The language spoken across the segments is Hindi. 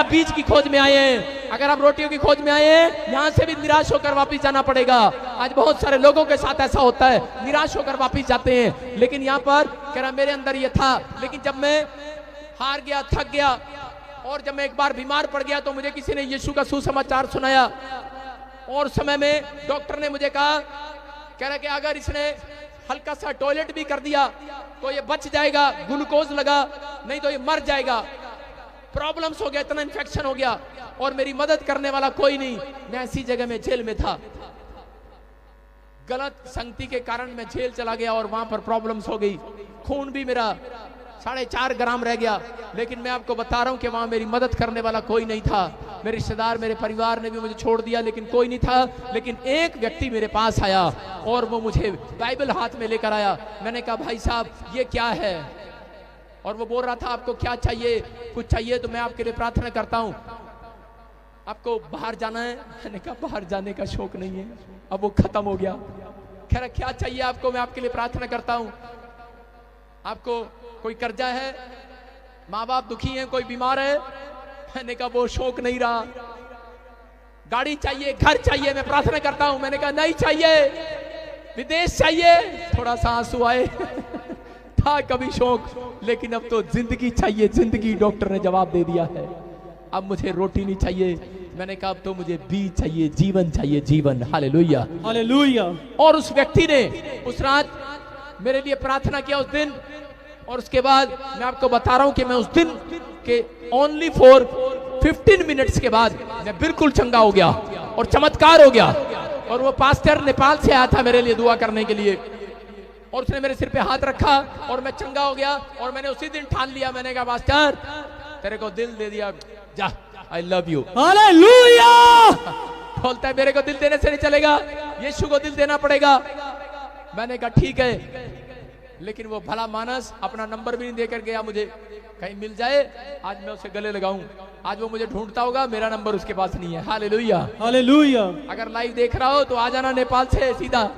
आप बीज की खोज में आए हैं, अगर आप रोटियों की खोज में आए हैं, यहाँ से भी निराश होकर वापस जाना पड़ेगा। आज बहुत सारे लोगों के साथ ऐसा होता है, निराश होकर वापस जाते हैं। लेकिन यहाँ पर कह रहा मेरे अंदर ये था, लेकिन जब मैं हार गया, थक गया, और जब मैं एक बार बीमार पड़ गया तो मुझे किसी ने यीशु का सुसमाचार सुनाया। और समय में डॉक्टर ने मुझे कहा, कह रहा कि अगर इसने हल्का सा टॉयलेट भी कर दिया तो ये बच जाएगा, ग्लूकोज लगा, नहीं तो ये मर जाएगा। प्रॉब्लम्स हो गया, इतना इन्फेक्शन हो गया और मेरी मदद करने वाला कोई नहीं। मैं ऐसी जगह में जेल में था, गलत संगति के कारण मैं जेल चला गया और वहां पर प्रॉब्लम्स हो गई। खून भी मेरा 4.5 ग्राम रह गया। लेकिन मैं आपको बता रहा हूं कि वहां मेरी मदद करने वाला कोई नहीं था। मेरे रिश्तेदार, मेरे परिवार ने भी मुझे छोड़ दिया, लेकिन कोई नहीं था। लेकिन एक व्यक्ति मेरे पास आया और वो मुझे बाइबल हाथ में लेकर आया। मैंने कहा भाई साहब ये क्या है? और वो बोल रहा था आपको क्या चाहिए? कुछ चाहिए तो मैं आपके लिए प्रार्थना करता हूं। आपको बाहर जाना है? मैंने कहा बाहर जाने का शौक नहीं है, अब वो खत्म हो गया। कह रहा क्या चाहिए आपको? मैं आपके लिए प्रार्थना करता हूं। आपको कोई कर्जा है, माँ बाप दुखी हैं, कोई बीमार है? मैंने कहा वो शौक नहीं रहा। गाड़ी चाहिए, घर चाहिए, मैं प्रार्थना करता हूं। मैंने कहा नहीं चाहिए। विदेश चाहिए? थोड़ा सा आंसू आए था कभी शौक, लेकिन अब तो जिंदगी चाहिए, जिंदगी। डॉक्टर ने जवाब दे दिया है, अब मुझे रोटी नहीं चाहिए। मैंने कहा अब तो मुझे बीज चाहिए, जीवन चाहिए, जीवन। Hallelujah, hallelujah. और उस व्यक्ति ने उस रात मेरे लिए प्रार्थना किया उस दिन। और उसके बाद मैं आपको बता रहा हूं कि मैं उस दिन के ओनली फॉर 15 मिनट्स के बाद मैं बिल्कुल चंगा हो गया और चमत्कार हो गया। और वो पास्टर नेपाल से आया था मेरे लिए दुआ करने के लिए, और उसने मेरे सिर पे हाथ रखा और मैं चंगा हो गया। और मैंने उसी दिन ठान लिया, मैंने कहा पास्टर तेरे को दिल दे दिया, जा, आई लव यू। हालेलुया। बोलता है मेरे को दिल देने से नहीं चलेगा, यीशु को दिल देना पड़ेगा। मैंने कहा ठीक है। लेकिन वो भला मानस अपना नंबर भी नहीं देकर गया मुझे, कहीं मिल जाए आज मैं उसे गले लगाऊं। आज वो मुझे ढूंढता होगा, मेरा नंबर उसके पास नहीं है। Hallelujah, hallelujah. अगर लाइव देख रहा हो तो आ जाना नेपाल से सीधा।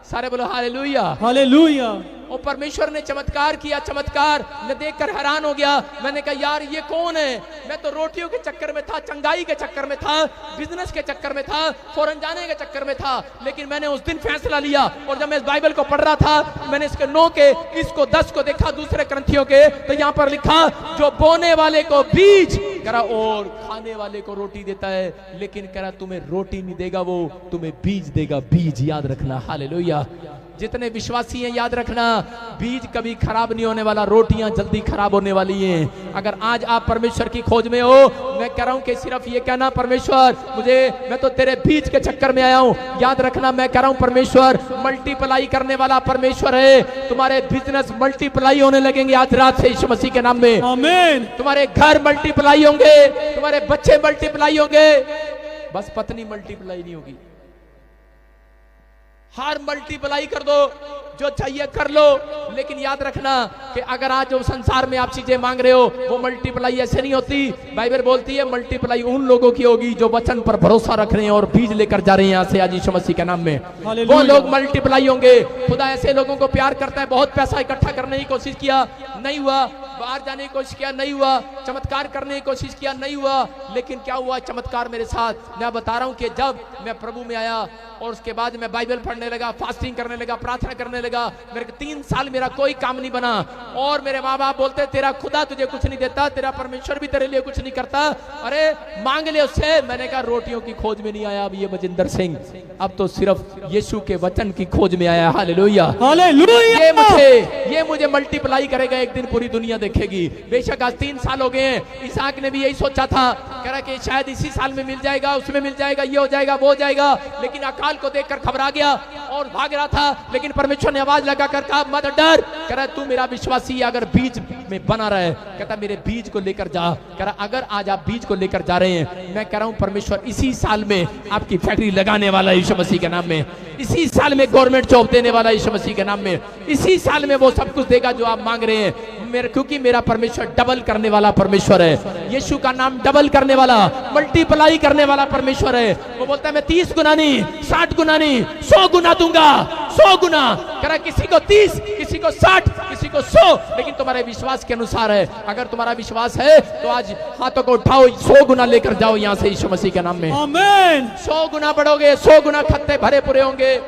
सारे बोलो हालेलुया, हालेलुया। और परमेश्वर ने चमत्कार किया। चमत्कार मैं देखकर हैरान हो गया। मैंने कहा यार ये कौन है? मैं तो रोटियों के चक्कर में था, चंगाई के चक्कर में था, बिजनेस के चक्कर में था, फौरन जाने के चक्कर में था। लेकिन मैंने उस दिन फैसला लिया, और जब मैं इस बाइबल को पढ़ रहा था, मैंने इसके 9 के इसको 10 को देखा दूसरे ग्रंथियों के, तो यहाँ पर लिखा जो बोने वाले को बीज करा और खाने वाले को रोटी देता है। लेकिन करा तुम्हें रोटी नहीं देगा, वो तुम्हें बीज देगा। बीज याद रखना। हालेलुया। जितने विश्वासी हैं याद रखना, बीज कभी खराब नहीं होने वाला, रोटियां जल्दी खराब होने वाली हैं। अगर आज आप परमेश्वर की खोज में हो, मैं कह रहा हूं कि सिर्फ ये कहना परमेश्वर मैं तो तेरे बीज के चक्कर में आया हूं। याद रखना मैं कह रहा हूं परमेश्वर मल्टीप्लाई करने वाला परमेश्वर है। तुम्हारे बिजनेस मल्टीप्लाई होने लगेंगे आज रात से यीशु मसीह के नाम में। आमीन। तुम्हारे घर मल्टीप्लाई होंगे, तुम्हारे बच्चे मल्टीप्लाई होंगे, बस पत्नी मल्टीप्लाई नहीं होगी। हर मल्टीप्लाई कर दो, जो चाहिए कर लो। लेकिन याद रखना कि अगर आज जो संसार में आप चीजें मांग रहे हो, वो मल्टीप्लाई ऐसे नहीं होती। बाइबल बोलती है मल्टीप्लाई उन लोगों की होगी जो वचन पर भरोसा रख रहे हैं और बीज लेकर जा रहे हैं यहाँ से आज यीशु मसीह के नाम में। वो लोग मल्टीप्लाई होंगे। खुदा ऐसे लोगों को प्यार करता है। बहुत पैसा इकट्ठा करने की कोशिश किया, नहीं हुआ। बाहर जाने की कोशिश किया, नहीं हुआ। चमत्कार करने की कोशिश किया, नहीं हुआ। लेकिन क्या हुआ चमत्कार मेरे साथ? मैं बता रहा हूं कि जब मैं प्रभु में आया और उसके बाद मैं बाइबल पढ़ने लगा, फास्टिंग करने लगा, प्रार्थना करने लगा, मेरे 3 साल मेरा कोई काम नहीं बना। और मेरे माँ बाप बोलते तेरा खुदा तुझे कुछ नहीं देता, तेरा परमेश्वर भी तेरे लिए कुछ नहीं करता, अरे मांग ले उससे। मैंने कहा रोटियों की खोज में नहीं आया अब ये बजिंदर सिंह, अब तो सिर्फ यीशु के वचन की खोज में आया। Hallelujah, hallelujah. ये मुझे मल्टीप्लाई करेगा, एक दिन पूरी दुनिया देखेगी। बेशक आज 3 साल हो गए हैं। इसहाक ने भी यही सोचा था, कह रहा कि शायद इसी साल में मिल जाएगा, उसमें मिल जाएगा, ये हो जाएगा, वो हो जाएगा। लेकिन अकाल को देखकर घबरा गया और भाग रहा था। लेकिन परमेश्वर ने आवाज लगाकर कहा मत डर। कह रहा तू मेरा विश्वासी अगर बीज में बना रहे, कहता मेरे बीज को लेकर जा। कह रहा अगर आज आप बीज को लेकर जा रहे हैं, मैं कह रहा हूं परमेश्वर इसी साल में आपकी फैक्ट्री लगाने वाला यीशु मसीह के नाम में। इसी साल में गवर्नमेंट जॉब देने वाला यीशु मसीह के नाम में। इसी साल में वो सब कुछ देगा जो आप मांग रहे हैं। क्योंकि मेरा परमेश्वर डबल करने वाला परमेश्वर है। यीशु का नाम डबल करने वाला, मल्टीप्लाई करने वाला परमेश्वर है। वो बोलता है मैं 30 गुना नहीं, 60 गुना नहीं, 100 गुना दूंगा, 100 गुना। कह रहा किसी को 30, किसी को 60, किसी को सो, लेकिन तुम्हारे विश्वास के अनुसार है। अगर तुम्हारा विश्वास है तो आज हाथों को उठाओ, 100 गुना लेकर जाओ यहाँ से यीशु मसीह के नाम में। आमीन। 100 गुना बढ़ोगे, 100 गुना खत्ते भरे पूरे होंगे।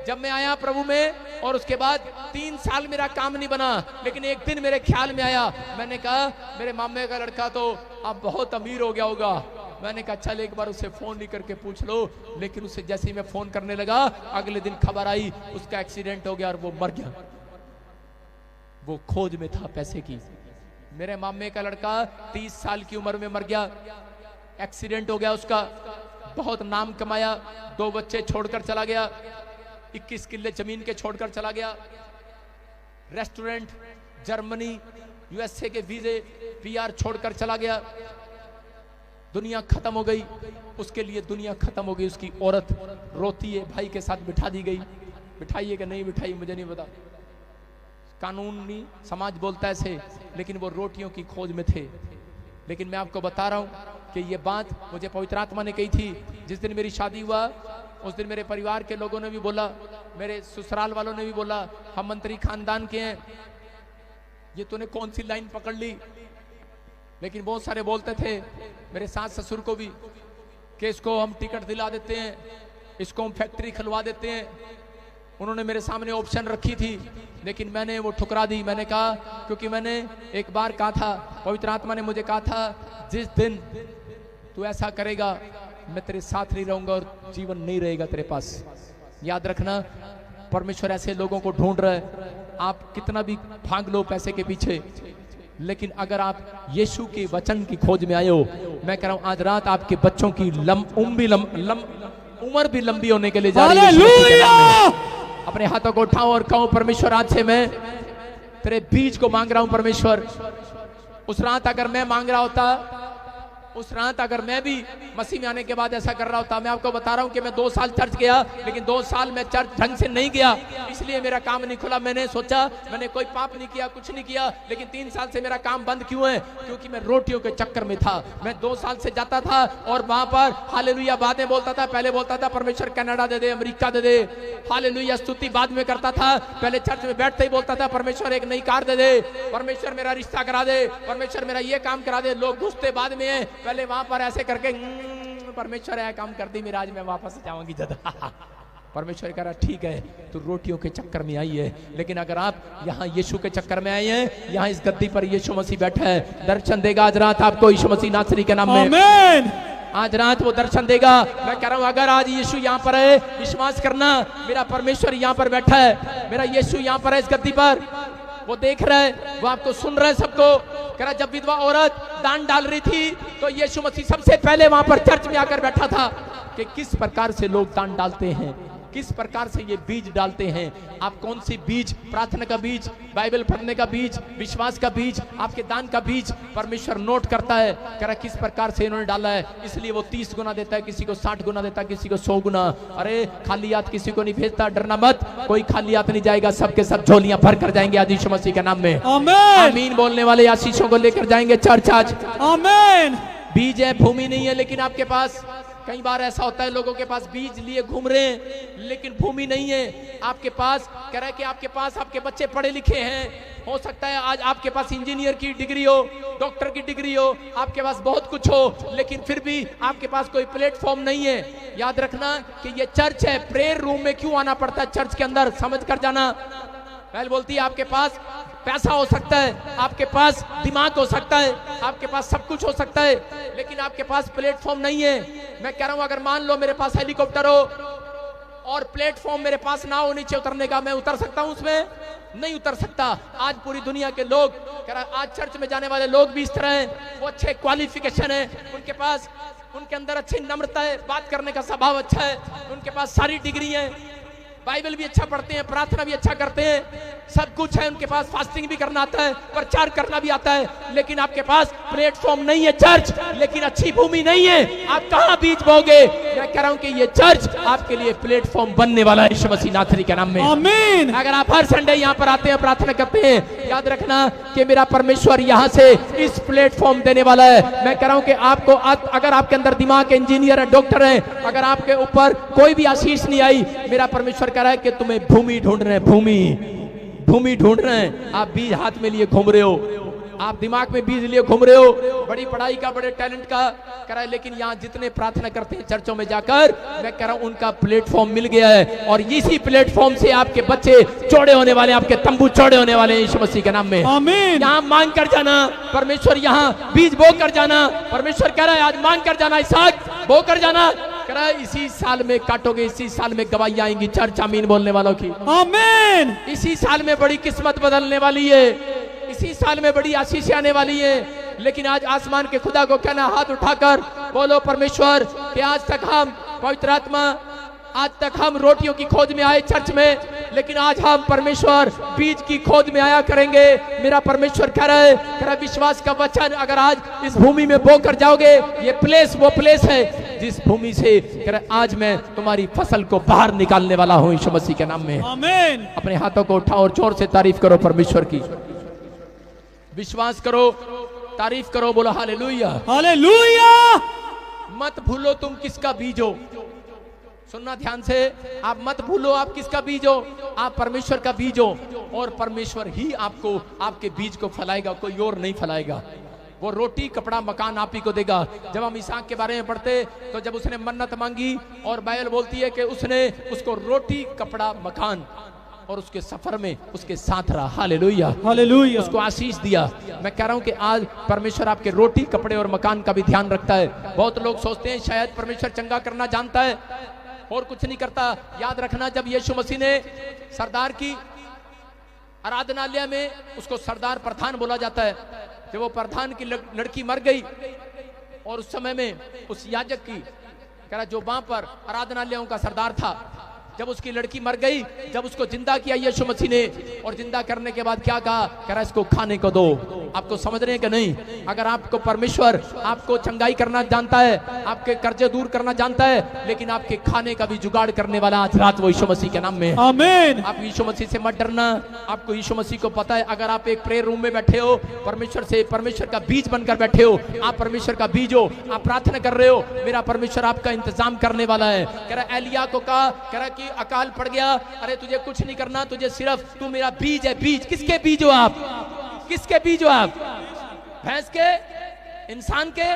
जब मैं आया प्रभु में और उसके बाद 3 साल मेरा काम नहीं बना, लेकिन एक दिन मेरे ख्याल में आया, मैंने कहा मेरे मामे का लड़का तो अब बहुत अमीर हो गया होगा। मैंने कहा चल एक बार उसे फोन नहीं करके पूछ लो। लेकिन उसे जैसे ही मैं फोन करने लगा, अगले दिन खबर आई उसका एक्सीडेंट हो गया और वो मर गया। वो खोज में था पैसे की। मेरे मामे का लड़का 30 साल की उम्र में मर गया, एक्सीडेंट हो गया उसका, बहुत नाम कमाया, 2 बच्चे छोड़कर चला गया, 21 किल्ले जमीन के छोड़कर चला गया, रेस्टोरेंट, जर्मनी, यूएसए के वीजे, पीआर छोड़कर चला गया। दुनिया खत्म हो गई उसके लिए, दुनिया खत्म हो गई। उसकी औरत रोती है, भाई के साथ बिठा दी गई। बिठाई है कि नहीं बिठाई मुझे नहीं पता, कानूनी समाज बोलता है ऐसे, लेकिन वो रोटियों की खोज में थे। लेकिन मैं आपको बता रहा हूं कि ये बात मुझे पवित्र आत्मा ने कही थी। जिस दिन मेरी शादी हुआ उस दिन मेरे परिवार के लोगों ने भी बोला, मेरे ससुराल वालों ने भी बोला, हम मंत्री खानदान के हैं, ये तूने कौन सी लाइन पकड़ ली। लेकिन बहुत सारे बोलते थे, मेरे सास ससुर को भी, कि इसको हम टिकट दिला देते हैं, इसको हम फैक्ट्री खुलवा देते हैं। उन्होंने मेरे सामने ऑप्शन रखी थी, लेकिन मैंने वो ठुकरा दी। मैंने कहा, क्योंकि मैंने एक बार कहा था, पवित्र आत्मा ने मुझे कहा था, जिस दिन तू ऐसा करेगा मैं तेरे साथ नहीं रहूंगा और जीवन नहीं रहेगा तेरे पास। याद रखना, परमेश्वर ऐसे लोगों को ढूंढ रहा है। आप कितना भी भाग लो पैसे के पीछे, लेकिन अगर आप यीशु के वचन की खोज में आए हो, मैं कह रहा हूं आज रात आपके बच्चों की उम्र भी लंबी होने के लिए जा रही है। अपने हाथों को उठाओ और कहो, परमेश्वर आज से मैं तेरे बीज को मांग रहा हूं। परमेश्वर, उस रात अगर मैं मांग रहा होता, उस रात अगर मैं भी मसीह में आने के बाद ऐसा कर रहा होता, मैं आपको बता रहा हूं कि मैं 2 साल चर्च गया, लेकिन 2 साल मैं चर्च ढंग से नहीं गया, इसलिए मेरा काम नहीं खुला। मैंने सोचा मैंने कोई पाप नहीं किया, कुछ नहीं किया, लेकिन 3 साल से मेरा काम बंद क्यों है? क्योंकि मैं रोटियों के चक्कर में था। मैं 2 साल से जाता था और वहां पर हालेलुया बातें बोलता था। पहले बोलता था परमेश्वर कनाडा दे दे, अमेरिका दे दे, हालेलुया स्तुति बाद में करता था। पहले चर्च में बैठते ही बोलता था परमेश्वर एक नई कार दे दे, परमेश्वर मेरा रिश्ता करा दे, परमेश्वर मेरा ये काम करा दे। लोग घुसते बाद में है, पहले वहां पर ऐसे करके परमेश्वर है काम कर दी, मेरा आज मैं वापस जाऊंगी जदा। परमेश्वर कह रहा ठीक है, तू रोटियों के चक्कर में आई है, लेकिन अगर आप यहाँ यीशु के चक्कर में आए हैं, यहाँ इस गद्दी पर यीशु मसीह बैठा है, दर्शन देगा आज रात आपको यीशु मसीह नासरी के नाम में। आमीन। आज रात वो दर्शन देगा। मैं कह रहा हूं अगर आज यीशु यहाँ पर है, विश्वास करना, मेरा परमेश्वर यहाँ पर बैठा है, मेरा यीशु यहाँ पर है इस गद्दी पर, वो देख रहा है, वो आपको सुन रहा है सबको। कह रहा जब विधवा औरत दान डाल रही थी तो यीशु मसीह सबसे पहले वहां पर चर्च में आकर बैठा था कि किस प्रकार से लोग दान डालते हैं, किस प्रकार से ये बीज डालते हैं। आप कौन सी बीज, प्रार्थना का बीज, बाइबल पढ़ने का बीज, विश्वास का बीज, आपके दान का बीज परमेश्वर नोट करता है। कह रहा किस प्रकार से इन्होंने डाला है, इसलिए वो 30 गुना देता है, किसी को 60 गुना देता है, किसी को 100 गुना। अरे खाली हाथ किसी को नहीं भेजता, डरना मत, कोई खाली हाथ नहीं जाएगा, सबके सब झोलियां भर कर जाएंगे आज यीशु मसीह के नाम में। आमीन बोलने वाले आशीषों को लेकर जाएंगे चर्च आज। आमीन। बीज है, भूमि नहीं है, लेकिन आपके पास कई बार ऐसा होता है लोगों के पास बीज लिए घूम रहे हैं लेकिन भूमि नहीं है। आपके पास कह रहा है कि आपके पास आपके बच्चे पढ़े लिखे हैं, हो सकता है आज आपके पास इंजीनियर की डिग्री हो, डॉक्टर की डिग्री हो, आपके पास बहुत कुछ हो, लेकिन फिर भी आपके पास कोई प्लेटफॉर्म नहीं है। याद रखना कि ये चर्च है। प्रेयर रूम में क्यों आना पड़ता है चर्च के अंदर, समझ कर जाना। पहले बोलती है आपके पास पैसा हो सकता है, आपके पास दिमाग हो सकता है, आपके पास सब कुछ हो सकता है, लेकिन आपके पास प्लेटफॉर्म नहीं है। मैं कह रहा हूं अगर मान लो मेरे पास हेलीकॉप्टर हो और प्लेटफॉर्म मेरे पास ना हो नीचे उतरने का, मैं उतर सकता हूं उसमें? नहीं उतर सकता। आज पूरी दुनिया के लोग कह रहा आज चर्च में जाने वाले लोग भी इस तरह हैं, वो अच्छे क्वालिफिकेशन है उनके पास, उनके अंदर अच्छी नम्रता है, बात करने का स्वभाव अच्छा है, उनके पास सारी डिग्री है, बाइबल भी अच्छा पढ़ते हैं, प्रार्थना भी अच्छा करते हैं, सब कुछ है उनके पास, फास्टिंग भी करना आता है, प्रचार करना भी आता है, लेकिन आपके पास प्लेटफॉर्म नहीं है चर्च, लेकिन अच्छी भूमि नहीं है। आप कहां बीज बोगे? मैं कह रहा हूं कि ये चर्च आपके लिए प्लेटफॉर्म बनने वाला है यीशु मसीह नासरी के नाम में। आमीन। अगर आप हर संडे यहाँ पर आते हैं, प्रार्थना करते हैं, याद रखना कि मेरा परमेश्वर यहाँ से इस प्लेटफॉर्म देने वाला है। मैं कह रहा हूं कि आपको अगर आपके अंदर दिमाग, इंजीनियर है, डॉक्टर है, अगर आपके ऊपर कोई भी आशीष नहीं आई, मेरा परमेश्वर कह रहा है कि तुम्हें भूमि ढूंढ रहे हैं, भूमि भूमि ढूंढ रहे हैं, आप बीज हाथ में लिए घूम रहे हो, आप दिमाग में बीज लिए घूम रहे हो, बड़ी पढ़ाई का, बड़े टैलेंट का करा है, लेकिन यहाँ जितने प्रार्थना करते हैं चर्चों में जाकर, मैं कह रहा हूं उनका प्लेटफॉर्म मिल गया है, और इसी प्लेटफॉर्म से आपके बच्चे चौड़े होने वाले, आपके तंबू चौड़े होने वाले हैं यीशु मसीह के नाम में। आमीन। यहाँ मांग कर जाना, परमेश्वर यहाँ बीज बो कर जाना, परमेश्वर कह रहा है आज मांग कर जाना, इसहाक बो कर जाना, कह रहा है इसी साल में काटोगे, इसी साल में गवाही आएंगी। चर्च आमीन बोलने वालों की। आमीन। इसी साल में बड़ी किस्मत बदलने वाली है, इसी साल में बड़ी आशीष आने वाली है। लेकिन आज आसमान के खुदा को कहना, हाथ उठाकर बोलो परमेश्वर कि आज तक हम पवित्र आत्मा, आज तक हम रोटियों की खोज में आए चर्च में, लेकिन आज हम परमेश्वर बीज की खोज में आया करेंगे। मेरा परमेश्वर कह रहा है, कह रहा विश्वास का वचन अगर आज इस भूमि में बो कर जाओगे, ये प्लेस वो प्लेस है जिस भूमि से कह रहा आज मैं तुम्हारी फसल को बाहर निकालने वाला हूं यीशु मसीह के नाम में। आमीन। अपने हाथों को उठाओ और जोर से तारीफ करो परमेश्वर की, विश्वास करो, तारीफ करो, बोलो हालेलुया। हालेलुया। मत भूलो तुम किसका बीज हो। सुनना ध्यान से, आप मत भूलो आप किसका बीज हो, आप परमेश्वर का बीज हो, और परमेश्वर ही आपको, आपके बीज को फैलाएगा, कोई और नहीं फैलाएगा। वो रोटी, कपड़ा, मकान आप ही को देगा। जब हम इसहाक के बारे में पढ़ते तो जब उसने मन्नत मांगी, और बाइबल बोलती है कि उसने उसको रोटी, कपड़ा, मकान और उसके सफर में उसके साथ रहा। Hallelujah, hallelujah. उसको आशीष दिया। मैं कह रहा हूं कि आज परमेश्वर आपके रोटी, कपड़े और मकान का भी ध्यान रखता है। बहुत लोग सोचते हैं शायद परमेश्वर चंगा करना जानता है और कुछ नहीं करता। याद रखना, जब यीशु मसीह ने सरदार की आराधनालय में, उसको सरदार प्रधान बोला जाता है, जब वो प्रधान की लड़की मर गई, और उस समय में उस याजक की, कह रहा जो वहां पर आराधनालयों का सरदार था, जब उसकी लड़की मर गई, जब उसको जिंदा किया यीशु मसीह ने, और जिंदा करने के बाद क्या कहा, कह रहा इसको खाने को दो। आपको समझ रहे हैं कि नहीं? अगर आपको परमेश्वर आपको चंगाई करना जानता है, आपके कर्जे दूर करना जानता है, लेकिन आपके खाने का भी जुगाड़ करने वाला आज रात वो यीशु मसीह के नाम में। आमीन। आप यीशु मसीह से मत डरना, आपको यीशु मसीह को पता है। अगर आप एक प्रेयर रूम में बैठे हो, परमेश्वर से, परमेश्वर का बीज बनकर बैठे हो, आप परमेश्वर का बीज हो, आप प्रार्थना कर रहे हो, मेरा परमेश्वर आपका इंतजाम करने वाला है। कह रहा एलिया को कहा, कह रहा कि अकाल पड़ गया, अरे तुझे कुछ नहीं करना, तुझे सिर्फ, तू मेरा बीज है। बीज किसके बीज हो आप? किसके बीज हो आप? भैंस के, इंसान के,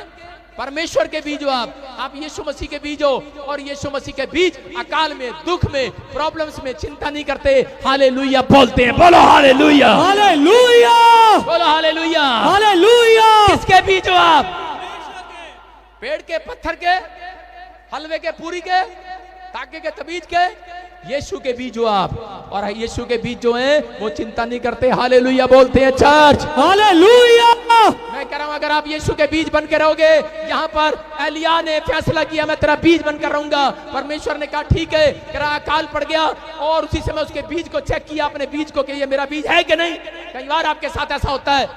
परमेश्वर के बीज हो आप यीशु मसीह के बीज हो। और यीशु मसीह के बीज अकाल में, दुख में, प्रॉब्लम्स में चिंता नहीं करते। हालेलुया बोलते हैं, बोलो हालेलुया, हालेलुया, बोलो हालेलुया, हालेलुया। किसके बीज हो आप? पेड़ के, पत्थर के, हलवे के, पूरी के, ताके के, तबीज के, यीशु के बीज हो आप। और यीशु के बीज जो हैं वो चिंता नहीं करते। हालेलुया बोलते हैं चर्च, हालेलुया। मैं कह रहा हूं अगर आप यीशु के बीज बन के रहोगे, यहाँ पर एलिया ने फैसला किया मैं तेरा बीज बनकर रहूंगा। परमेश्वर ने कहा ठीक है, कह रहा अकाल पड़ गया, और उसी समय उसके बीज को चेक किया, अपने बीज को कि ये मेरा बीज है कि नहीं। कई बार आपके साथ ऐसा होता है,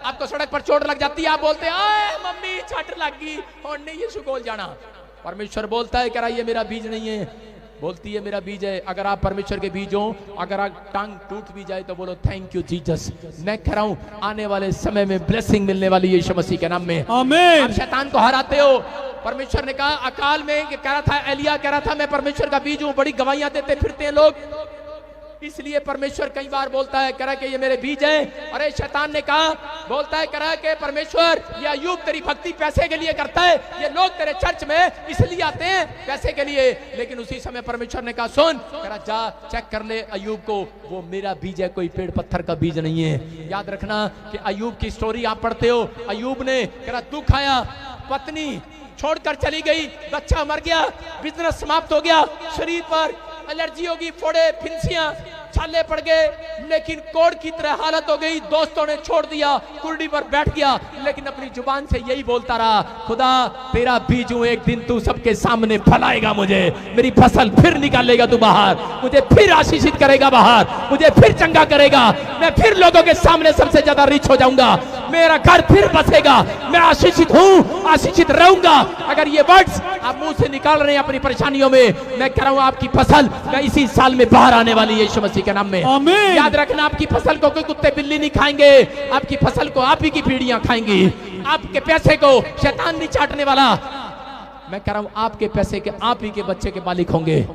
आपको सड़क पर चोट लग जाती है, आप बोलते हैं मम्मी चोट लग गई, और नहीं यीशु को जाना। परमेश्वर बोलता है, कह रहा ये मेरा बीज नहीं है, बोलती है मेरा बीज है। अगर आप परमेश्वर के बीज हो, अगर आप टांग टूट भी जाए तो बोलो थैंक यू जीसस। मैं कह रहा हूं आने वाले समय में ब्लेसिंग मिलने वाली है यीशु मसीह के नाम में। आमीन। आप शैतान को हराते हो। परमेश्वर ने कहा अकाल में, कह रहा था एलिया, कह रहा था मैं परमेश्वर का बीज हूं। बड़ी गवाहियां देते फिरते हैं लोग, इसलिए परमेश्वर कई बार बोलता है, कह रहा कि ये मेरे बीज है। अरे शैतान ने कहा, बोलता है, कह रहा कि परमेश्वर ये अय्यूब तेरी भक्ति पैसे के लिए करता है, ये लोग तेरे चर्च में इसलिए आते हैं पैसे के लिए। लेकिन उसी समय परमेश्वर ने कहा सुन, कह रहा जा चेक कर ले अय्यूब को, वो मेरा बीज है, कोई पेड़ पत्थर का बीज नहीं है। याद रखना कि अय्यूब की स्टोरी आप पढ़ते हो, अय्यूब ने, कह रहा दुख आया, पत्नी छोड़कर चली गई, बच्चा मर गया, बिजनेस समाप्त हो गया, शरीर पर एलर्जी होगी, फोड़े, फिंसियां, छाले पड़ गए, लेकिन कोड़ की तरह हालत हो गई। दोस्तों ने छोड़ दिया, कुर्डी पर बैठ गया, लेकिन अपनी जुबान से यही बोलता रहा, खुदा तेरा बीज हूं, एक दिन तू सबके सामने फैलाएगा मुझे, मेरी फसल फिर निकालेगा तू बाहर, मुझे फिर आशीषित करेगा बाहर, मुझे फिर चंगा करेगा, मैं फिर लोगों के सामने सबसे ज्यादा रिच हो जाऊंगा, मेरा घर फिर बसेगा, मैं आशीषित हूं, आशीषित रहूंगा। अगर ये वर्ड्स आप मुंह से निकाल रहे हैं अपनी परेशानियों में, मैं कह रहा हूं आपकी फसल मैं इसी साल में बाहर आने वाली है यीशु मसीह के नाम में। आमीन। याद रखना आपकी फसल को कोई कुत्ते बिल्ली नहीं खाएंगे, आपकी फसल को आप ही की पीढ़ियां खाएंगी, आपके पैसे को शैतान नहीं चाटने वाला। मैं कह रहा हूं आपके पैसे के आप ही के बच्चे के मालिक होंगे,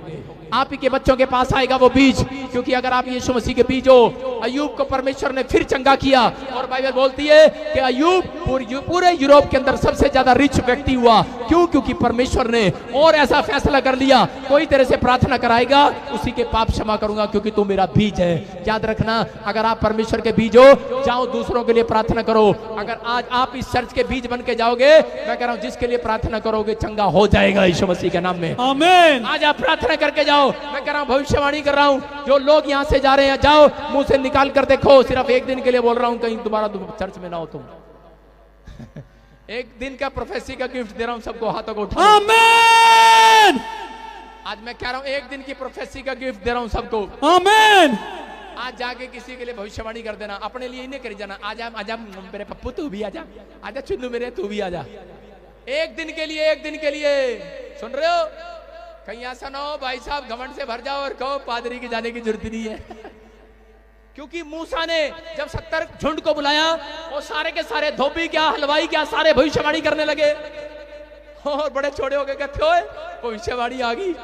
आप ही के बच्चों के पास आएगा वो बीज, क्योंकि अगर आप यीशु मसीह के बीज हो, अय्यूब को परमेश्वर ने फिर चंगा किया। और बाइबल बोलती है कि अय्यूब पूरे यूरोप के अंदर सबसे ज्यादा रिच व्यक्ति हुआ। क्यों? क्योंकि परमेश्वर ने और ऐसा फैसला कर लिया, कोई तेरे से प्रार्थना कराएगा उसी के पाप क्षमा करूंगा, क्योंकि तू मेरा बीज है। याद रखना, अगर आप परमेश्वर के बीज हो, जाओ दूसरों के लिए प्रार्थना करो। अगर आज आप इस चर्च के बीज बन के जाओगे, मैं कह रहा हूं जिसके लिए प्रार्थना करोगे चंगा हो जाएगा यीशु मसीह के नाम में। आमीन। आज आप प्रार्थना करके जाओ। मैं कह रहा हूं, भविष्यवाणी कर रहा हूं, जो लोग यहां से जा रहे हैं, जाओ मुंह से निकाल कर देखो। सिर्फ एक दिन के लिए बोल रहा हूं, कहीं दोबारा चर्च में ना हो तुम। एक दिन का प्रोफेसी का गिफ्ट दे रहा हूं सबको, हाथों को उठाओ। आमीन। आज मैं कह रहा हूं, एक दिन की प्रोफेसी का गिफ्ट दे रहा हूं सबको। आमीन। आज जाके किसी के लिए भविष्यवाणी कर देना, अपने लिए ही नहीं करी जाना। आजा मेरे पप्पू तू भी आजा, आजा चुन्नू मेरे तू भी आजा। एक दिन के लिए, एक दिन के लिए। सुन रहे हो? कहीं ऐसा ना हो भाई साहब घमंड से भर जाओ और कहो पादरी के जाने की जरूरत नहीं है। क्योंकि मूसा ने जब 70 झुंड को बुलाया, और सारे के सारे धोबी क्या, हलवाई क्या, सारे भविष्यवाणी करने लगे। और बड़े छोड़े हो गए, कहते हो भविष्यवाणी आ गई।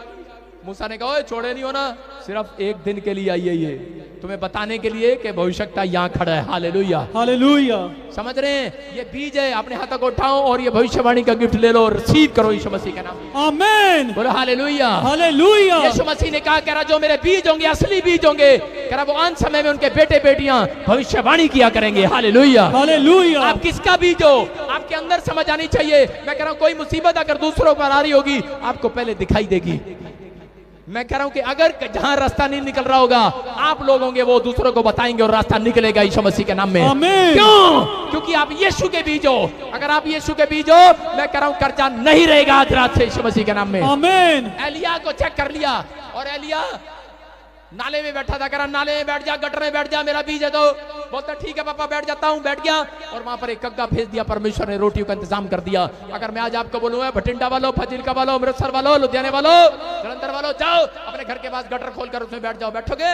मूसा ने कहा छोड़े नहीं होना, सिर्फ एक दिन के लिए आइए, ये तुम्हें बताने के लिए कि भविष्यता यहाँ खड़ा है। Hallelujah, hallelujah. समझ रहे हैं? ये बीज है, अपने हाथों को उठाओ और ये भविष्यवाणी का गिफ्ट ले लो, रिसीव करो यीशु मसीह के नाम में। आमीन। बोलो हालेलुया, हालेलुया। यीशु मसीह ने कहा, कह रहा जो मेरे बीज होंगे, असली बीज होंगे, कह रहा वो अंत समय में उनके बेटे बेटियां भविष्यवाणी किया करेंगे। Hallelujah, hallelujah. आप किसका बीज हो आपके अंदर समझ आनी चाहिए। मैं कह रहा हूं, कोई मुसीबत अगर दूसरों पर आ रही होगी, आपको पहले दिखाई देगी। मैं कह रहा हूं कि अगर जहां रास्ता नहीं निकल रहा होगा, आप लोग होंगे वो दूसरों को बताएंगे और रास्ता निकलेगा यीशु मसीह के नाम में। आमीन। क्यों? क्योंकि आप यीशु के बीज हो। अगर आप यीशु के बीज हो, मैं कह रहा हूं कर्जा नहीं रहेगा आज रात से यीशु मसीह के नाम में। आमीन। एलिया को चेक कर लिया, और एलिया नाले में बैठा था, कह रहा नाले में बैठ जा, गटर में बैठ जा, मेरा बीज है। तो बोलता ठीक है पापा बैठ जाता हूं। बैठ गया, और वहां पर एक कग्गा भेज दिया, परमेश्वर ने रोटियों का इंतजाम कर दिया। अगर मैं आज आपको बोलूंगा भटिंडा वालों, फाजिल्का वालों, अमृतसर वालों, लुधियाने वालों, जलंधर वालों, जाओ अपने घर के पास गटर खोलकर उसमें बैठ जाओ, बैठोगे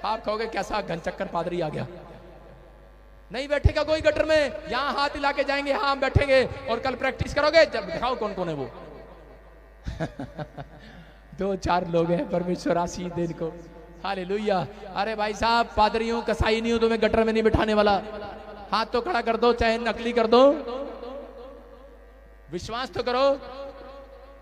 आप कहोगे कैसा घनचक्कर पादरी आ गया। नहीं बैठेगा कोई गटर में, यहां हाथ हिला के जाएंगे, हाँ हम बैठेंगे। और कल प्रैक्टिस करोगे, जब दिखाओ कौन कौन है वो। 2-4 लोग हैं, परमेश्वर आशीष दे इनको। हालेलुया। अरे भाई साहब, पादरी हूं, कसाई नहीं हूं, तुम्हें गटर में नहीं बिठाने वाला। हाथ तो खड़ा कर दो, चाहे नकली कर दो, विश्वास तो करो।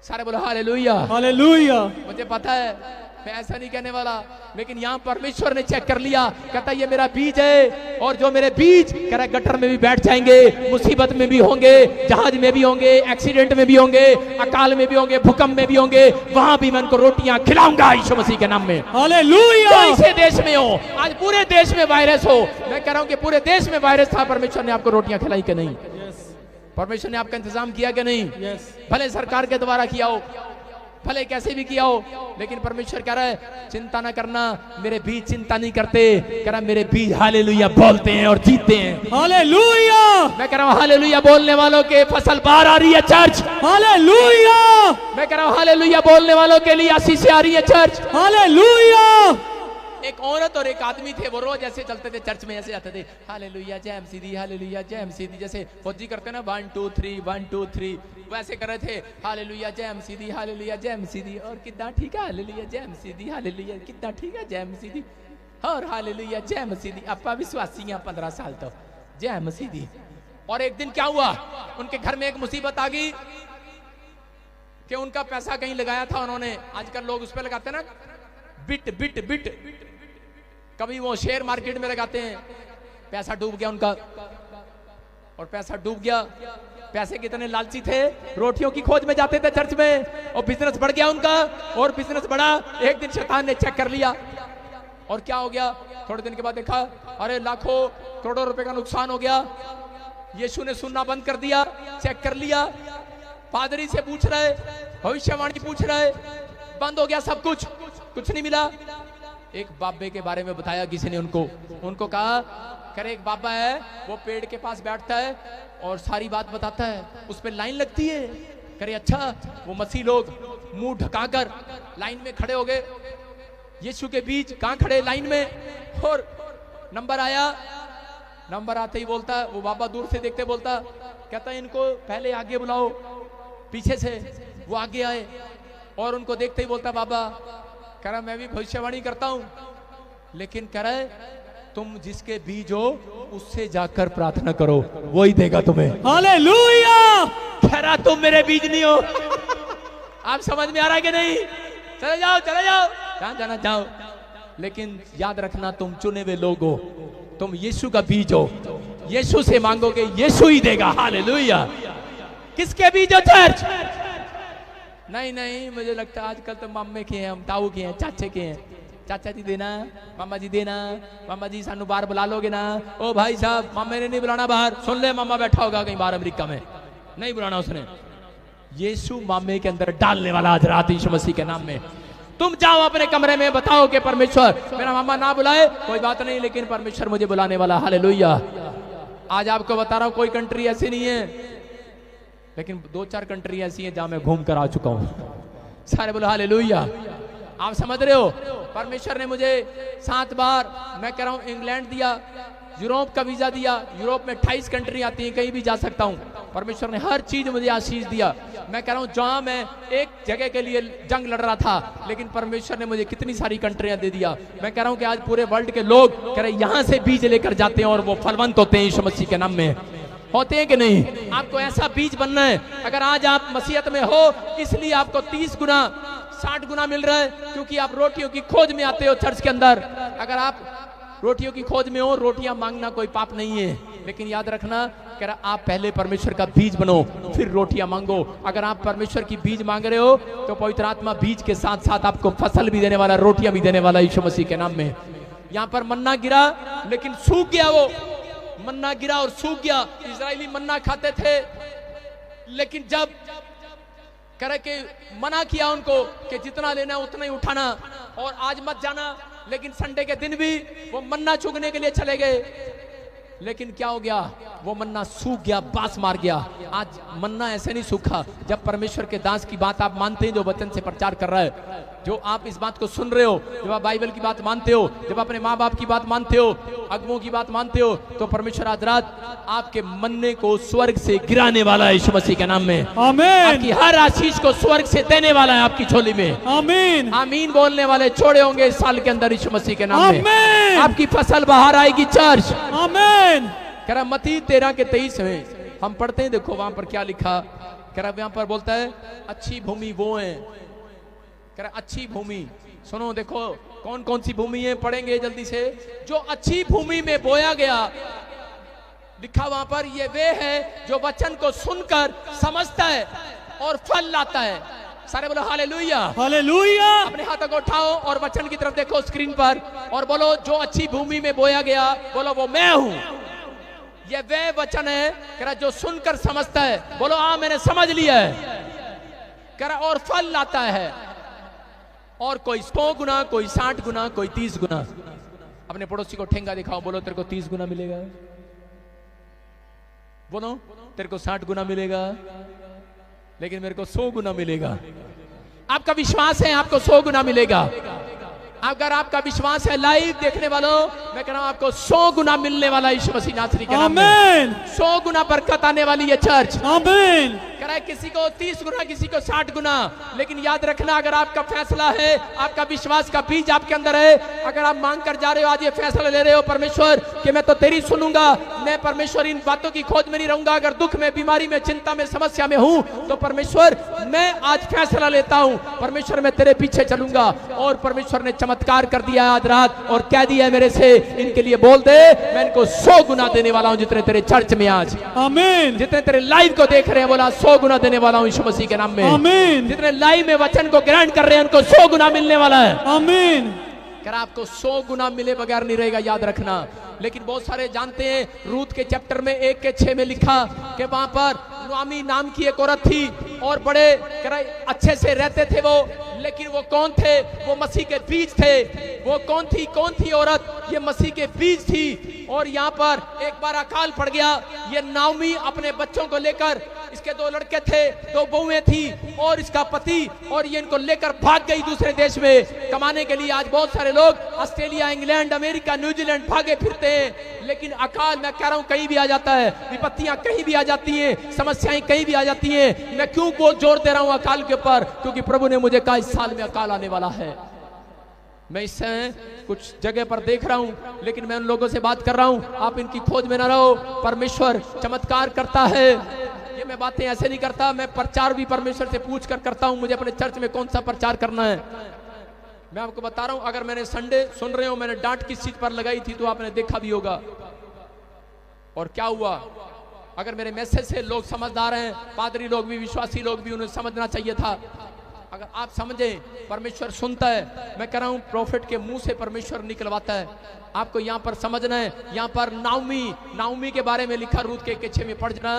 सारे बोलो हालेलुया, हालेलुया। मुझे पता है मैं ऐसा नहीं कहने वाला, लेकिन यहां परमेश्वर ने चेक कर लिया, कहता ये मेरा बीज है, और जो मेरे बीज कह रहा गटर में भी बैठ जाएंगे, मुसीबत में भी होंगे, जहाज में भी होंगे, एक्सीडेंट में भी होंगे, अकाल में भी होंगे, भूकंप में भी होंगे, वहां भी मैं उनको रोटियां खिलाऊंगा यीशु मसीह के नाम में। हालेलुया। इसे देश में हो, आज पूरे देश में वायरस हो, मैं कह रहा हूं कि पूरे देश में वायरस था, परमेश्वर ने आपको रोटियां खिलाई कि नहीं? परमेश्वर ने आपका इंतजाम किया कि नहीं? भले सरकार के द्वारा किया हो, भले कैसे भी किया हो, लेकिन परमेश्वर कह रहा है चिंता ना करना, मेरे बीज चिंता नहीं करते, कह रहा मेरे बीज हालेलुया बोलते हैं और जीतते हैं। हालेलुया। मैं कह रहा हूं हालेलुया बोलने वालों के फसल बाहर आ रही है चर्च। हालेलुया। मैं कह रहा हूं हालेलुया बोलने वालों के लिए आशीष आ रही है चर्च। हालेलुया। एक औरत और एक आदमी थे, वो रोज ऐसे चलते थे चर्च में, ऐसे जाते थे हालेलुया जय एमसीडी, हालेलुया जय एमसीडी, जैसे फौजी करते ना 1 2 3 1 2 3, वैसे कर रहे थे हालेलुया जय एमसीडी, हालेलुया जय एमसीडी, और कितना ठीक है हालेलुया जय एमसीडी, हालेलुया कितना ठीक है जय एमसीडी, और हालेलुया जय एमसीडी। अपा विश्वासी हैं 15 साल तो जय एमसीडी। और एक दिन क्या हुआ, उनके घर में एक मुसीबत आ गई कि उनका पैसा कहीं लगाया था उन्होंने, आजकल लोग उस पर लगाते ना बिट बिट बिट, कभी वो शेयर मार्केट में लगाते हैं, पैसा डूब गया उनका, और पैसा डूब गया। पैसे कितने लालची थे, रोटियों की खोज में जाते थे चर्च में, और बिजनेस बढ़ गया उनका, और बिजनेस बढ़ा। एक दिन शैतान ने चेक कर लिया, और क्या हो गया, थोड़े दिन के बाद देखा अरे लाखों करोड़ों रुपए का नुकसान हो गया। यीशु ने सुनना बंद कर दिया, चेक कर लिया, पादरी से पूछ रहे, भविष्यवाणी पूछ रहे, बंद हो गया सब कुछ नहीं मिला। एक बाबे के बारे में बताया किसी ने उनको कहा, करे एक बाबा है, वो पेड़ के पास बैठता है और सारी बात बताता है, उस पर लाइन लगती है। करे अच्छा, वो मसीह लोग मुंह ढकाकर लाइन में खड़े हो गए, यीशु के बीच कहां खड़े लाइन में, और नंबर आया, नंबर आते ही बोलता, वो बाबा दूर से देखते बोलता, कहता है इनको पहले आगे बुलाओ, पीछे से वो आगे आए, और उनको देखते ही बोलता बाबा, कह रहा मैं भी भविष्यवाणी करता हूं, लेकिन कह रहा है तुम जिसके बीज हो उससे जाकर प्रार्थना करो, वही देगा तुम्हें। हालेलुया। कह रहा तुम मेरे बीज नहीं हो। आप समझ में आ रहा है कि नहीं? चले जाओ चले जाओ, जहां जाना जाओ, लेकिन याद रखना तुम चुने हुए लोग हो, तुम यीशु का बीज हो। यीशु से मांगोगे, यीशु ही देगा। हालेलुया। किसके बीज हो चर्च? नहीं नहीं, मुझे लगता है आजकल तो मामे के हैं, हम ताऊ के हैं, चाचे के हैं। चाचा जी देना, मामा जी देना, मामा जी सानू बाहर बुला लोगे ना? ओ भाई साहब, मामे ने नहीं बुलाना बाहर, सुन ले, मामा बैठा होगा कहीं बाहर अमेरिका में, नहीं बुलाना उसने। यीशु मामे के अंदर डालने वाला आज रात यीशु मसीह के नाम में। तुम जाओ अपने कमरे में, बताओ कि परमेश्वर मेरा मामा ना बुलाए कोई बात नहीं, लेकिन परमेश्वर मुझे बुलाने वाला। हालेलुया। आज आपको बता रहा हूं कोई कंट्री ऐसी नहीं है, लेकिन 2-4 कंट्री ऐसी हैं जहां मैं घूम कर आ चुका हूं। सारे बोलो हालेलुया। आप समझ रहे हो? परमेश्वर ने मुझे 7 बार, मैं कह रहा हूं, इंग्लैंड दिया, यूरोप का वीजा दिया। यूरोप में 28 कंट्री आती हैं, कहीं भी जा सकता हूं। परमेश्वर ने हर चीज मुझे आशीष दिया। मैं कह रहा हूं, जहां मैं एक जगह के लिए जंग लड़ रहा था, लेकिन परमेश्वर ने मुझे कितनी सारी कंट्रियां दे दिया। मैं कह रहा हूं कि आज पूरे वर्ल्ड के लोग कह रहे यहां से बीज लेकर जाते हैं और वो फलवंत होते हैं यीशु मसीह के नाम में। होते हैं कि नहीं? आपको ऐसा बीज बनना है। अगर आज आप मसीहत में हो, इसलिए आपको 30 गुना 60 गुना मिल रहा है, क्योंकि आप रोटियों की खोज में आते हो चर्च के अंदर। अगर आप रोटियों की खोज में हो, रोटियां मांगना कोई पाप नहीं है, लेकिन याद रखना, कह रहा आप पहले परमेश्वर का बीज बनो, फिर रोटियां मांगो। अगर आप परमेश्वर की बीज मांग रहे हो, तो पवित्र आत्मा बीज के साथ साथ आपको फसल भी देने वाला, रोटियां भी देने वाला यीशु मसीह के नाम में। यहां पर मन्ना गिरा, लेकिन सूख गया। वो मन्ना गिरा और सूख गया। इजरायली मन्ना खाते थे, लेकिन जब करे कि मना किया उनको कि जितना लेना उतना ही उठाना और आज मत जाना, लेकिन संडे के दिन भी वो मन्ना चुगने के लिए चले गए। लेकिन क्या हो गया? वो मन्ना सूख गया, बास मार गया। आज मन्ना ऐसे नहीं सूखा। जब परमेश्वर के दास की बात आप मानते हैं, जो वचन से प्रचार कर रहा है, जो आप इस बात को सुन रहे हो, जब आप बाइबल की बात मानते हो, जब अपने माँ बाप की बात मानते हो, अगमों की बात मानते हो, तो परमेश्वर आज रात आपके मन्ने को स्वर्ग से गिराने वाला है यीशु मसीह के नाम में। आमीन। आपकी हर आशीष को स्वर्ग से देने वाला है आपकी झोली में। आमीन। आमीन बोलने वाले छोड़े होंगे इस साल के अंदर यीशु मसीह के नाम में। आमीन। आपकी फसल बाहर आएगी चर्च। आमीन। कह रहा मत्ती 13:23 में हम पढ़ते हैं, देखो वहां पर क्या लिखा। कह रहा यहाँ पर बोलता है अच्छी भूमि वो है। कह रहा अच्छी भूमि, सुनो देखो कौन कौन सी भूमि है, पढ़ेंगे जल्दी से। जो अच्छी भूमि में बोया गया, लिखा वहां पर, ये वे है जो वचन को सुनकर समझता है और फल लाता है। सारे बोलो हालेलुया। हालेलुया। अपने अपने हाथों को उठाओ और वचन की तरफ देखो स्क्रीन पर और बोलो, जो अच्छी भूमि में बोया गया, बोलो वो मैं हूं। ये वे वचन है, कह रहा जो सुनकर समझता है, बोलो हाँ मैंने समझ लिया है। कह रहा और फल लाता है, और कोई 100 गुना, कोई 60 गुना, कोई 30 गुना। अपने पड़ोसी को ठेंगा दिखाओ, बोलो तेरे को 30 गुना मिलेगा, बोलो तेरे को 60 गुना मिलेगा, लेकिन मेरे को 100 गुना मिलेगा। आपका विश्वास है आपको 100 गुना मिलेगा। अगर आपका विश्वास है, लाइव देखने वालों, मैं कह रहा हूं आपको 100 गुना मिलने वाला यीशु मसीह नासरी के नाम में। आमीन। 100 गुना बरकत आने वाली है चर्च। आमीन। कह रहा है किसी को 30 गुना, किसी को 60 गुना, लेकिन याद रखना, अगर आपका फैसला है, आपका विश्वास का बीज आपके अंदर है, अगर आप मांग कर जा रहे हो, आज ये फैसला ले रहे हो परमेश्वर कि मैं तो तेरी सुनूंगा, मैं परमेश्वर इन बातों की खोज में नहीं रहूंगा। अगर दुख में, बीमारी में, चिंता में, समस्या में हूं, तो परमेश्वर मैं आज फैसला लेता हूं, परमेश्वर मैं तेरे पीछे चलूंगा। और परमेश्वर ने चमत्कार कर दिया आज रात और कह दिया मेरे से, इनके लिए बोल दे मैं इनको 100 गुना देने वाला हूं। जितने तेरे चर्च में आज, आमीन, जितने तेरे लाइव को देख रहे हैं, बोला 100 गुना देने वाला हूं यीशु मसीह के नाम में। आमीन। जितने लाइव में वचन को ग्रहण कर रहे हैं, उनको 100 गुना मिलने वाला है। आमीन। कर आपको 100 गुना मिले बगैर नहीं रहेगा, याद रखना। लेकिन बहुत सारे जानते हैं, रूत के चैप्टर में 1:6 में लिखा कि वहां पर नुआमी नाम की एक औरत थी और बड़े अच्छे से रहते थे वो, लेकिन वो कौन थे? वो मसीह के बीज थे। वो कौन थी औरत? ये मसीह के बीज थी। और यहाँ पर एक बार अकाल पड़ गया। ये नाओमी अपने बच्चों को लेकर, इसके 2 लड़के थे, 2 बहुएं थी और इसका पति, और ये इनको लेकर भाग गई दूसरे देश में कमाने के लिए। आज बहुत सारे लोग ऑस्ट्रेलिया, इंग्लैंड, अमेरिका, न्यूजीलैंड भागे फिरते हैं, लेकिन अकाल मैं कह रहा हूं कहीं भी आ जाता है, विपत्तियां कहीं भी आ जाती हैं, समस्याएं कहीं भी आ जाती हैं। मैं क्यों जोर दे रहा हूं अकाल के ऊपर? क्योंकि प्रभु ने मुझे कहा इस साल में अकाल आने वाला है। मैं इस समय कुछ जगह पर देख रहा हूं, लेकिन मैं उन लोगों से बात कर रहा हूं, आप इनकी खोज में न रहो। परमेश्वर चमत्कार करता है। ये मैं बातें ऐसे नहीं करता, मैं प्रचार भी परमेश्वर से पूछ कर करता हूं, मुझे अपने चर्च में कौन सा प्रचार करना है। मैं आपको बता रहा हूं, अगर मैंने संडे सुन रहे हो मैंने डांट किस चीज पर लगाई थी तो आपने देखा भी होगा। और क्या हुआ, अगर मेरे मैसेज से लोग समझदार हैं, पादरी लोग भी, विश्वासी लोग भी, उन्हें समझना चाहिए था। अगर आप समझें, परमेश्वर सुनता है। मैं कह रहा हूं प्रोफेट के मुंह से परमेश्वर निकलवाता है। आपको यहां पर समझना है। यहां पर नाउमी के बारे में लिखा, रूत के 6 में पढ़ जाना।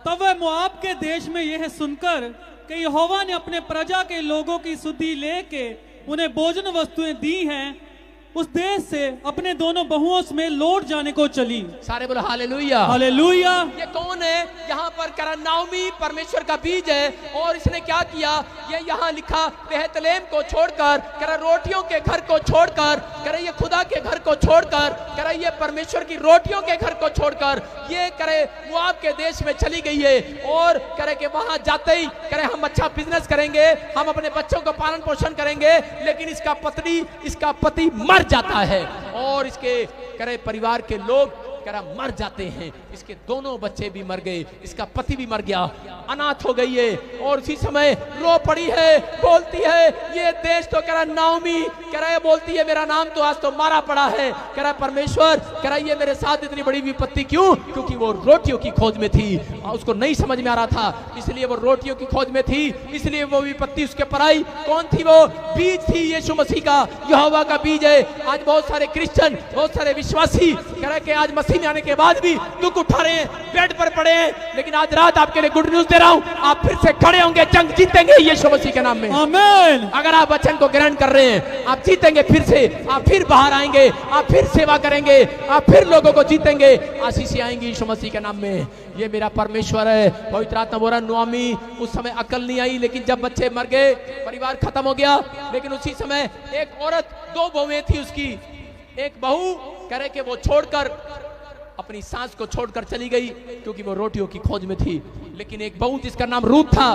तब वह मोआब के देश में यह सुनकर कि यहोवा ने अपने प्रजा के लोगों की सुधि लेके उन्हें भोजन वस्तुएं दी हैं, उस देश से अपने दोनों बहुओं में लौट जाने को चली। सारे बोलो हालेलुया। हालेलुया। ये कौन है? यहाँ पर करा नाओमी परमेश्वर का बीज है। और इसने क्या किया, ये यहाँ लिखा, बेहतलेम को छोड़कर, करा रोटियों के घर को छोड़कर, करा ये खुदा के घर को छोड़कर, करा ये परमेश्वर की रोटियों के घर को छोड़कर ये करे मोआब के देश में चली गई है। और करे कि वहां जाते ही करे हम अच्छा बिजनेस करेंगे, हम अपने बच्चों को पालन पोषण करेंगे, लेकिन इसका पति मर जाता है और इसके करे परिवार के लोग करा मर जाते हैं। इसके दोनों बच्चे भी मर गए, इसका पति भी मर गया, अनाथ हो गई है। और उसी समय रो पड़ी है, बोलती है ये देश तो करा नाओमी करा बोलती है मेरा नाम तो आज तो मारा पड़ा है। करा परमेश्वर करा ये मेरे साथ इतनी बड़ी विपत्ति क्यों? क्योंकि वो रोटियों की खोज में थी, उसको नहीं समझ में आ रहा था, इसलिए वो रोटियों की खोज में थी, इसलिए वो विपत्ति उसके पर आई। कौन थी वो? बीज थी यीशु मसीह का, यहोवा का बीज है। आज बहुत सारे क्रिश्चियन, बहुत सारे विश्वासी करा के आज मसीह में आने के बाद भी दुख उठा रहे हैं, बेड पर पड़े हैं, लेकिन आज रात आपके लिए गुड न्यूज दे रहा हूं, आप फिर से खड़े होंगे, जंग जीतेंगे यीशु मसीह के नाम में। आमीन। अगर आप वचन को ग्रहण कर रहे हैं, आप जीतेंगे फिर से, आप फिर बाहर आएंगे, आप फिर सेवा करेंगे, आप फिर लोगों को जीतेंगे, आशीष आएंगी यीशु मसीह के नाम में। ये मेरा परमेश्वर है। पवित्र आत्मा बोल रहा, नोआमी उस समय अकल नहीं आई, लेकिन जब बच्चे मर गए, परिवार खत्म हो गया, लेकिन उसी समय एक औरत, 2 बहुएं थी उसकी, एक बहू करे कि वो छोड़कर अपनी सास को छोड़कर चली गई क्योंकि वो रोटियों की खोज में थी। लेकिन एक बहू जिसका नाम रूत था,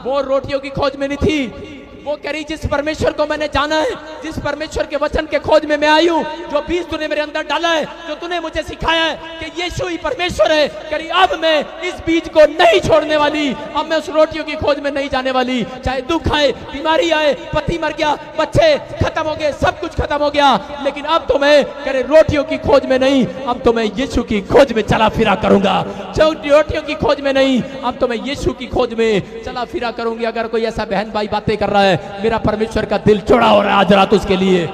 वो रोटियों की खोज में नहीं थी। वो कह रही जिस परमेश्वर को मैंने जाना है, जिस परमेश्वर के वचन के खोज में मैं आई हूं, जो बीज तूने मेरे अंदर डाला है, जो तूने मुझे सिखाया है कि यीशु ही परमेश्वर है, कह रही अब मैं इस बीज को नहीं छोड़ने वाली, अब मैं उस रोटियों की खोज में नहीं जाने वाली। चाहे दुख आए, बीमारी आए, पति मर गया, बच्चे खत्म हो गए, सब कुछ खत्म हो गया, लेकिन अब तो मैं कह रही रोटियों की खोज में नहीं, अब तो मैं यीशु की खोज में चला फिरा करूंगा। रोटियों की खोज में नहीं, अब तो मैं यीशु की खोज में चला फिरा करूंगी। अगर कोई ऐसा बहन भाई बातें कर रहा है, मेरा परमेश्वर का दिल चौड़ा हो रहा है आज रात उसके लिए।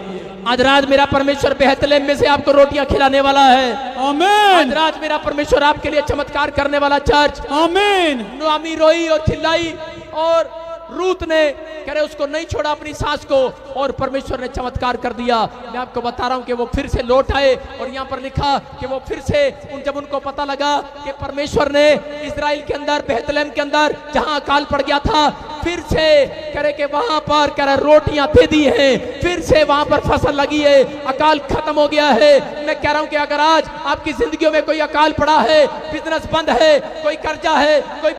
आज रात मेरा परमेश्वर बेहतलेम में से आपको रोटियां खिलाने वाला है। आमीन। आज रात मेरा परमेश्वर आपके लिए चमत्कार करने वाला चर्च। आमीन। नोआमी रोई और चिल्लाई और रूत ने कह रहे उसको नहीं छोड़ा अपनी सास को, और परमेश्वर ने चमत्कार कर दिया। मैं आपको बता रहा हूं कि वो फिर से लौट आए, और यहां पर लिखा कि वो फिर से जब उनको पता लगा कि परमेश्वर ने इस्राएल के अंदर, बेहतलेम के अंदर जहां अकाल पड़ गया था, फिर से करे कि वहां पर करे रोटियां दे दी हैं, फिर से वहां पर फसल लगी है, अकाल खत्म हो गया है। मैं कह रहा हूं कि अगर आज आपकी जिंदगियों में कोई अकाल पड़ा है, बिजनेस बंद है, कोई कर्जा है, कोई